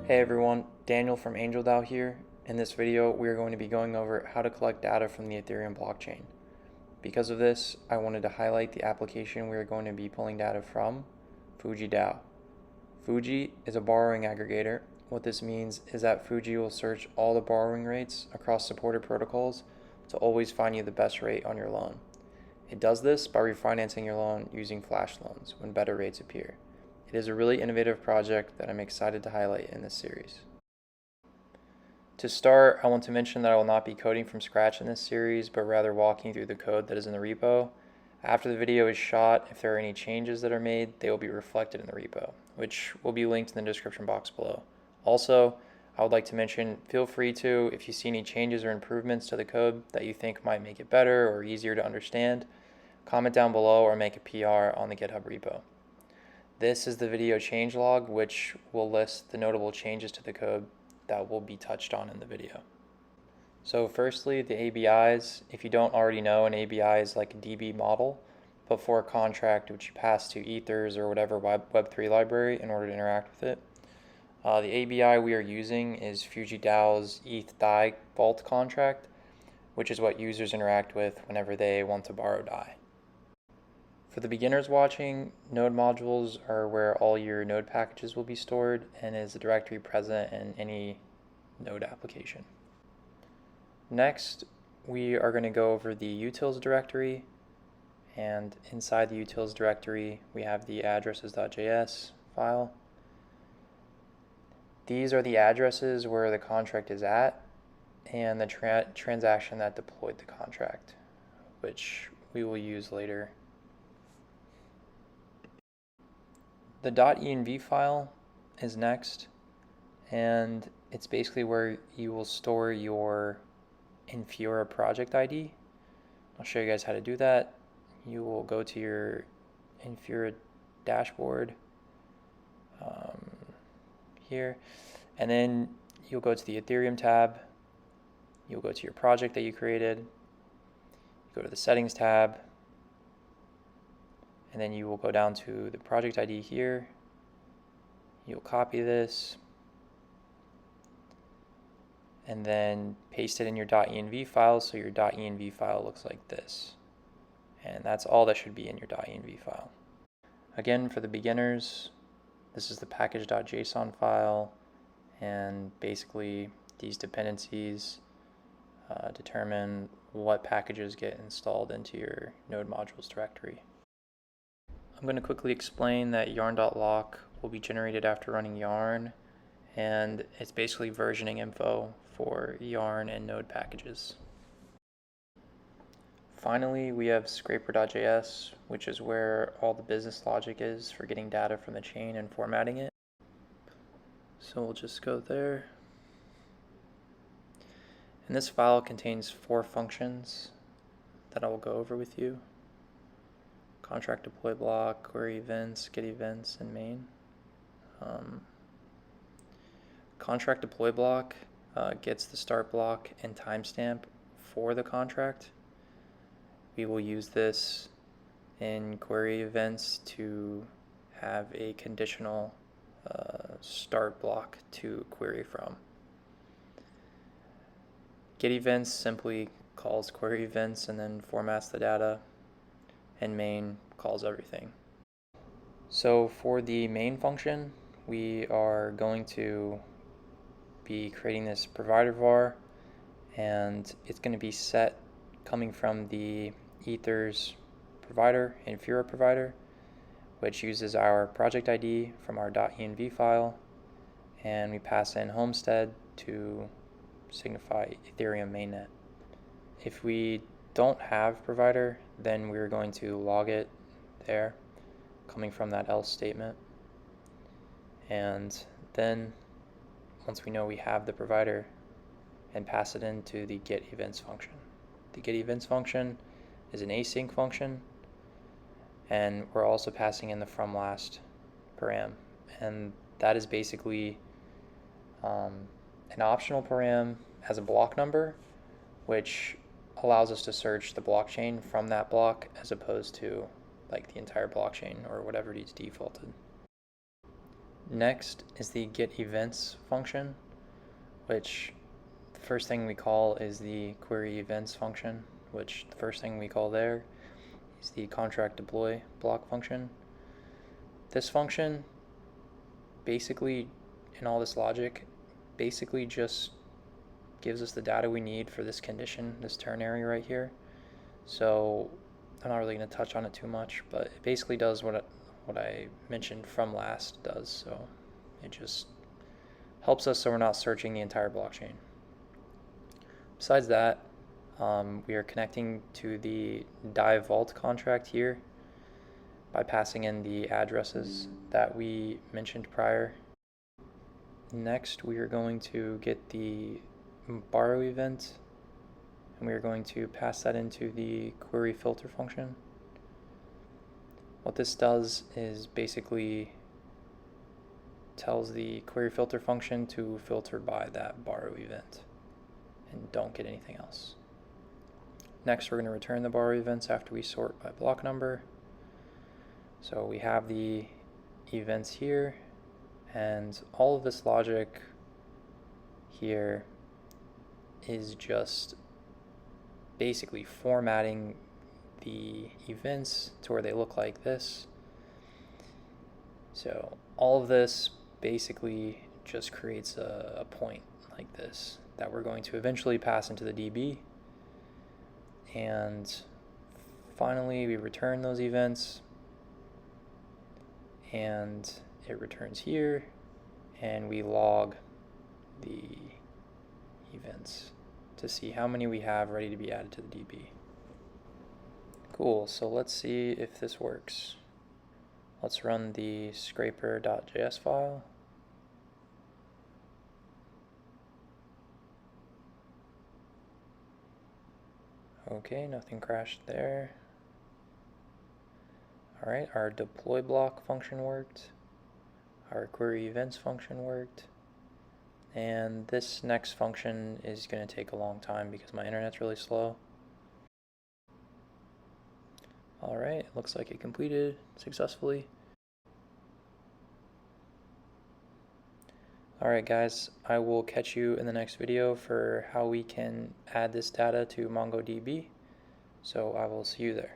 Hey everyone, Daniel from AngelDAO here. In this video, we are going to be going over how to collect data from the Ethereum blockchain. Because of this, I wanted to highlight the application we are going to be pulling data from, FujiDAO. Fuji is a borrowing aggregator. What this means is that Fuji will search all the borrowing rates across supported protocols to always find you the best rate on your loan. It does this by refinancing your loan using flash loans when better rates appear. It is a really innovative project that I'm excited to highlight in this series. To start, I want to mention that I will not be coding from scratch in this series, but rather walking through the code that is in the repo. After the video is shot, if there are any changes that are made, they will be reflected in the repo, which will be linked in the description box below. Also, I would like to mention, feel free to, if you see any changes or improvements to the code that you think might make it better or easier to understand, comment down below or make a PR on the GitHub repo. This is the video changelog, which will list the notable changes to the code that will be touched on in the video. So firstly, the ABIs. If you don't already know, an ABI is like a DB model, but for a contract which you pass to Ethers or whatever Web3 library in order to interact with it. The ABI we are using is FujiDAO's ETH DAI vault contract, which is what users interact with whenever they want to borrow DAI. For the beginners watching, node modules are where all your node packages will be stored and is a directory present in any node application. Next, we are going to go over the utils directory, and inside the utils directory, we have the addresses.js file. These are the addresses where the contract is at and the transaction that deployed the contract, which we will use later. The .env file is next, and it's basically where you will store your Infura project ID. I'll show you guys how to do that. You will go to your Infura dashboard here, and then you'll go to the Ethereum tab. You'll go to your project that you created. You go to the settings tab, and then you will go down to the project ID here. You'll copy this and then paste it in your .env file, so your .env file looks like this. And that's all that should be in your .env file. Again, for the beginners, this is the package.json file, and basically these dependencies determine what packages get installed into your node modules directory. I'm going to quickly explain that yarn.lock will be generated after running yarn, and it's basically versioning info for yarn and node packages. Finally, we have scraper.js, which is where all the business logic is for getting data from the chain and formatting it. So we'll just go there. And this file contains 4 functions that I will go over with you. Contract deploy block, query events, get events, and main. Contract deploy block gets the start block and timestamp for the contract. We will use this in query events to have a conditional start block to query from. Get events simply calls query events and then formats the data, and main calls everything. So for the main function, we are going to be creating this provider var, and it's going to be set coming from the Ethers provider, Infura provider, which uses our project ID from our .env file, and we pass in homestead to signify Ethereum mainnet. If we don't have provider, then we're going to log it there, coming from that else statement. And then once we know we have the provider, and pass it into the get events function. The get events function is an async function, and we're also passing in the from last param, and that is basically an optional param as a block number, which allows us to search the blockchain from that block as opposed to like the entire blockchain or whatever it is defaulted. Next is the get events function, which the first thing we call is the query events function, which the first thing we call there is the contract deploy block function. This function basically, in all this logic, basically just gives us the data we need for this condition, this ternary right here. So I'm not really going to touch on it too much, but it basically does what I mentioned from last does. So it just helps us so we're not searching the entire blockchain. Besides that, we are connecting to the DAI Vault contract here by passing in the addresses that we mentioned prior. Next, we are going to get the borrow event, and we are going to pass that into the query filter function. What this does is basically tells the query filter function to filter by that borrow event and don't get anything else. Next, we're going to return the borrow events after we sort by block number. So we have the events here, and all of this logic here is just basically formatting the events to where they look like this. So all of this basically just creates a point like this that we're going to eventually pass into the DB. And finally, we return those events, and it returns here, and we log the events to see how many we have ready to be added to the DB. Cool, so let's see if this works. Let's run the scraper.js file. Okay, nothing crashed there. Alright, our deploy block function worked. Our query events function worked. And this next function is going to take a long time because my internet's really slow. Alright, looks like it completed successfully. Alright guys, I will catch you in the next video for how we can add this data to MongoDB. So I will see you there.